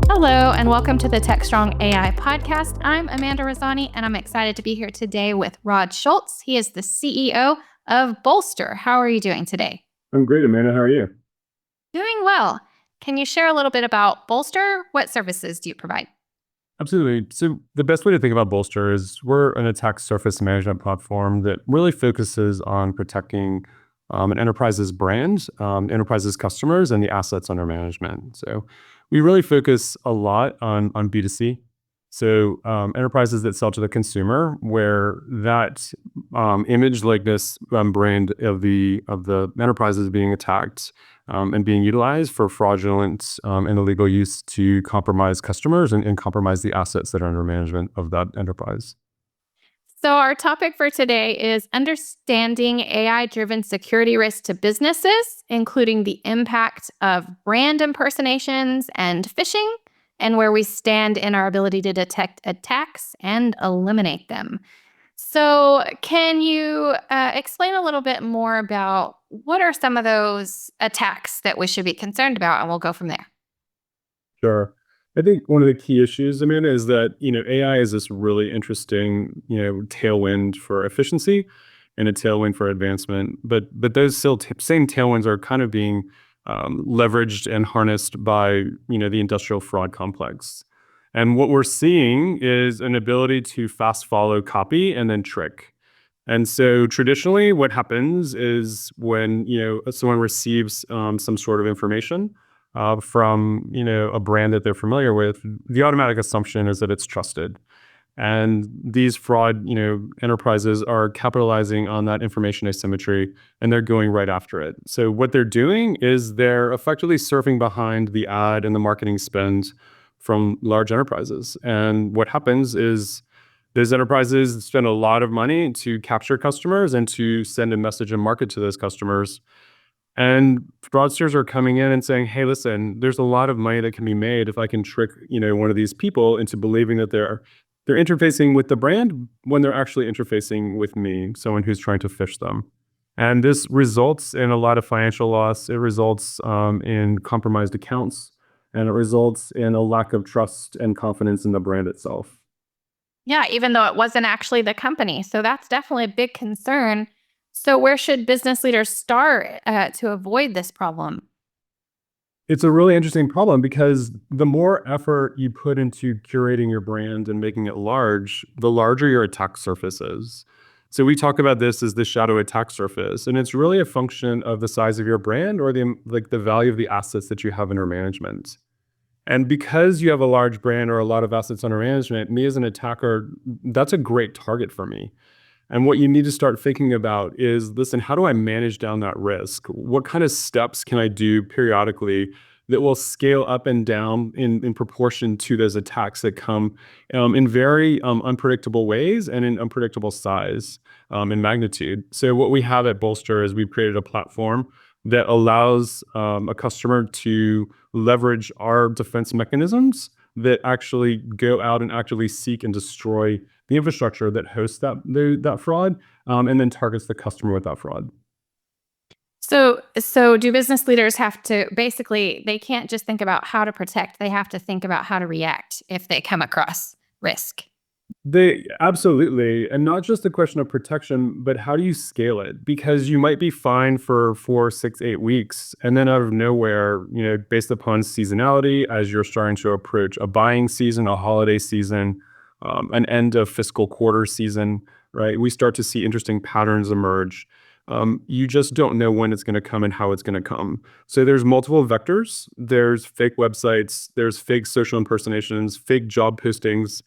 Hello, and welcome to the Techstrong AI podcast. I'm Amanda Razani, and I'm excited to be here today with Rod Schultz. He is the CEO of Bolster. How are you doing today? I'm great, Amanda. How are you? Doing well. Can you share a little bit about Bolster? What services do you provide? Absolutely. So the best way to think about Bolster is we're an attack surface management platform that really focuses on protecting an enterprise's brand, enterprise's customers, and the assets under management. So we really focus a lot on B2C. So enterprises that sell to the consumer, where that image likeness brand of the enterprise is being attacked and being utilized for fraudulent and illegal use to compromise customers and compromise the assets that are under management of that enterprise. So our topic for today is understanding AI-driven security risks to businesses, including the impact of brand impersonations and phishing, and where we stand in our ability to detect attacks and eliminate them. So can you explain a little bit more about what are some of those attacks that we should be concerned about? And we'll go from there. Sure. I think one of the key issues, Amanda, is that, AI is this really interesting, tailwind for efficiency and a tailwind for advancement. But those same tailwinds are kind of being leveraged and harnessed by, the industrial fraud complex. And what we're seeing is an ability to fast follow, copy, and then trick. And so traditionally what happens is when, someone receives some sort of information, from a brand that they're familiar with, the automatic assumption is that it's trusted. And these fraud enterprises are capitalizing on that information asymmetry, and they're going right after it. So what they're doing is they're effectively surfing behind the ad and the marketing spend from large enterprises. And what happens is those enterprises spend a lot of money to capture customers and to send a message and market to those customers. And fraudsters are coming in and saying, hey, listen, there's a lot of money that can be made if I can trick, one of these people into believing that they're interfacing with the brand when they're actually interfacing with me, someone who's trying to phish them. And this results in a lot of financial loss. It results in compromised accounts, and it results in a lack of trust and confidence in the brand itself. Yeah, even though it wasn't actually the company. So that's definitely a big concern. So where should business leaders start to avoid this problem? It's a really interesting problem because the more effort you put into curating your brand and making it large, the larger your attack surface is. So we talk about this as the shadow attack surface, and it's really a function of the size of your brand or the value of the assets that you have under management. And because you have a large brand or a lot of assets under management, me as an attacker, that's a great target for me. And what you need to start thinking about is, listen, how do I manage down that risk? What kind of steps can I do periodically that will scale up and down in proportion to those attacks that come in very unpredictable ways and in unpredictable size and magnitude? So what we have at Bolster is we've created a platform that allows a customer to leverage our defense mechanisms that actually go out and actually seek and destroy the infrastructure that hosts that fraud, and then targets the customer with that fraud. So do business leaders have to basically, they can't just think about how to protect, they have to think about how to react if they come across risk? They absolutely, and not just a question of protection, but how do you scale it? Because you might be fine for 4, 6, 8 weeks, and then out of nowhere, based upon seasonality, as you're starting to approach a buying season, a holiday season, an end of fiscal quarter season, right? We start to see interesting patterns emerge. You just don't know when it's going to come and how it's going to come. So there's multiple vectors. There's fake websites, there's fake social impersonations, fake job postings.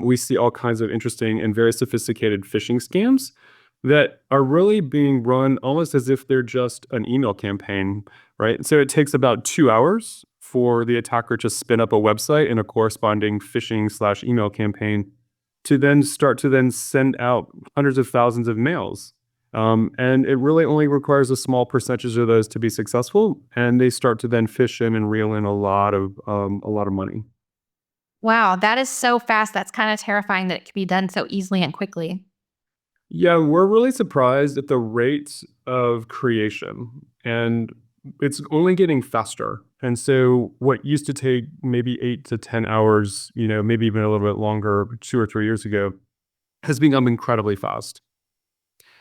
We see all kinds of interesting and very sophisticated phishing scams that are really being run almost as if they're just an email campaign, right? So it takes about 2 hours for the attacker to spin up a website and a corresponding phishing/email campaign to then start to send out hundreds of thousands of mails. And it really only requires a small percentage of those to be successful, and they start to then fish in and reel in a lot of money. Wow, that is so fast. That's kind of terrifying that it can be done so easily and quickly. Yeah, we're really surprised at the rate of creation. And it's only getting faster. And so what used to take maybe 8 to 10 hours, maybe even a little bit longer 2 or 3 years ago, has become incredibly fast.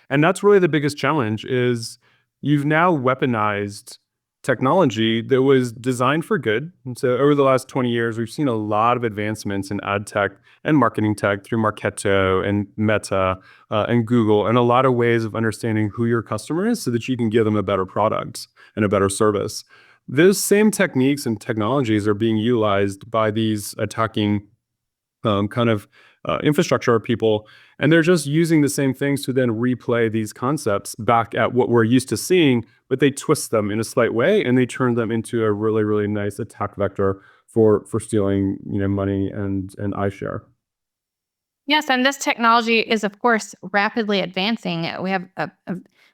And that's really the biggest challenge is you've now weaponized technology that was designed for good. And so over the last 20 years, we've seen a lot of advancements in ad tech and marketing tech through Marketo and Meta and Google, and a lot of ways of understanding who your customer is so that you can give them a better product and a better service. Those same techniques and technologies are being utilized by these attacking infrastructure people, and they're just using the same things to then replay these concepts back at what we're used to seeing, but they twist them in a slight way and they turn them into a really, really nice attack vector for stealing money and eye share. Yes, and this technology is, of course, rapidly advancing.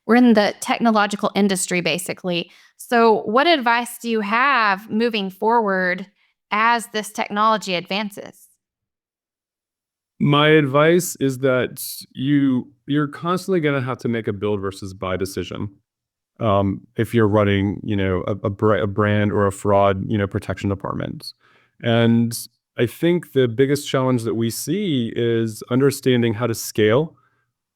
We're in the technological industry, basically. So, what advice do you have moving forward as this technology advances? My advice is that you're constantly going to have to make a build versus buy decision. If you're running, a brand or a fraud, protection department. And I think the biggest challenge that we see is understanding how to scale,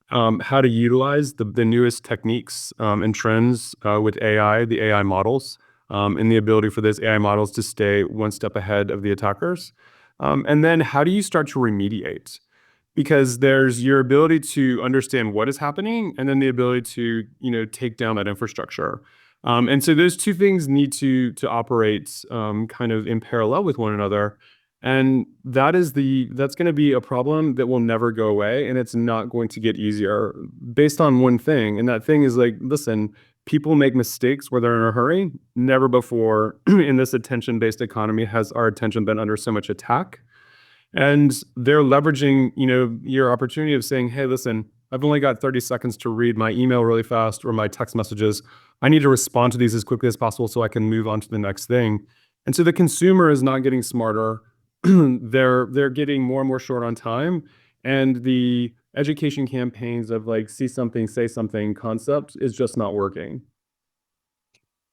how to utilize the newest techniques and trends with AI, the AI models, and the ability for those AI models to stay one step ahead of the attackers. And then how do you start to remediate? Because there's your ability to understand what is happening and then the ability to, take down that infrastructure. And so those two things need to operate kind of in parallel with one another. And that's going to be a problem that will never go away, and it's not going to get easier based on one thing. And that thing is like, listen, people make mistakes where they're in a hurry. Never before in this attention-based economy has our attention been under so much attack. And they're leveraging, your opportunity of saying, hey, listen, I've only got 30 seconds to read my email really fast or my text messages. I need to respond to these as quickly as possible so I can move on to the next thing. And so the consumer is not getting smarter. They're getting more and more short on time. And the education campaigns of like, see something, say something concept is just not working.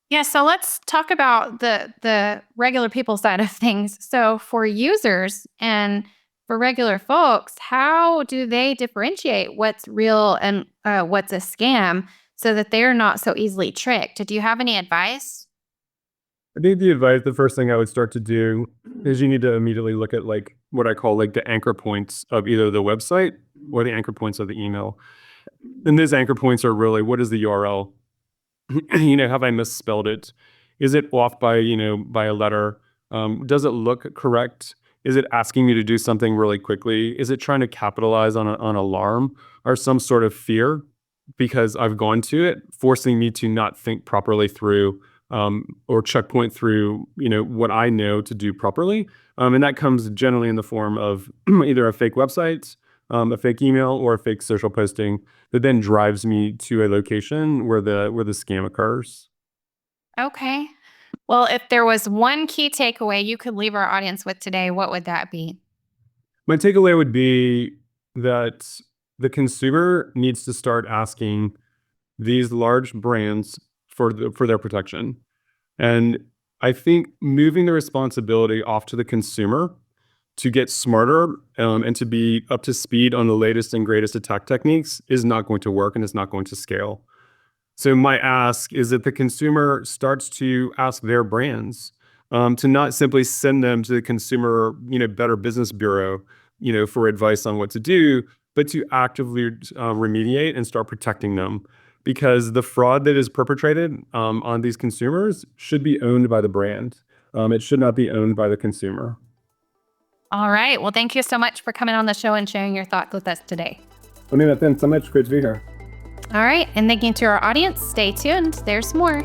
Yeah, so let's talk about the regular people side of things. So for users and for regular folks, how do they differentiate what's real and what's a scam so that they're not so easily tricked? Do you have any advice? I think the first thing I would start to do is you need to immediately look at like what I call like the anchor points of either the website or the anchor points of the email. And those anchor points are really, what is the URL? Have I misspelled it? Is it off by a letter? Does it look correct? Is it asking me to do something really quickly? Is it trying to capitalize on an alarm or some sort of fear because I've gone to it, forcing me to not think properly through or checkpoint through, what I know to do properly. And that comes generally in the form of either a fake website, a fake email, or a fake social posting that then drives me to a location where the scam occurs. Okay. Well, if there was one key takeaway you could leave our audience with today, what would that be? My takeaway would be that the consumer needs to start asking these large brands for their protection. And I think moving the responsibility off to the consumer to get smarter and to be up to speed on the latest and greatest attack techniques is not going to work and it's not going to scale. So my ask is that the consumer starts to ask their brands to not simply send them to the consumer, Better Business Bureau, for advice on what to do, but to actively remediate and start protecting them. Because the fraud that is perpetrated on these consumers should be owned by the brand. It should not be owned by the consumer. All right. Well, thank you so much for coming on the show and sharing your thoughts with us today. Amanda, thanks so much. Great to be here. All right. And thank you to our audience. Stay tuned. There's more.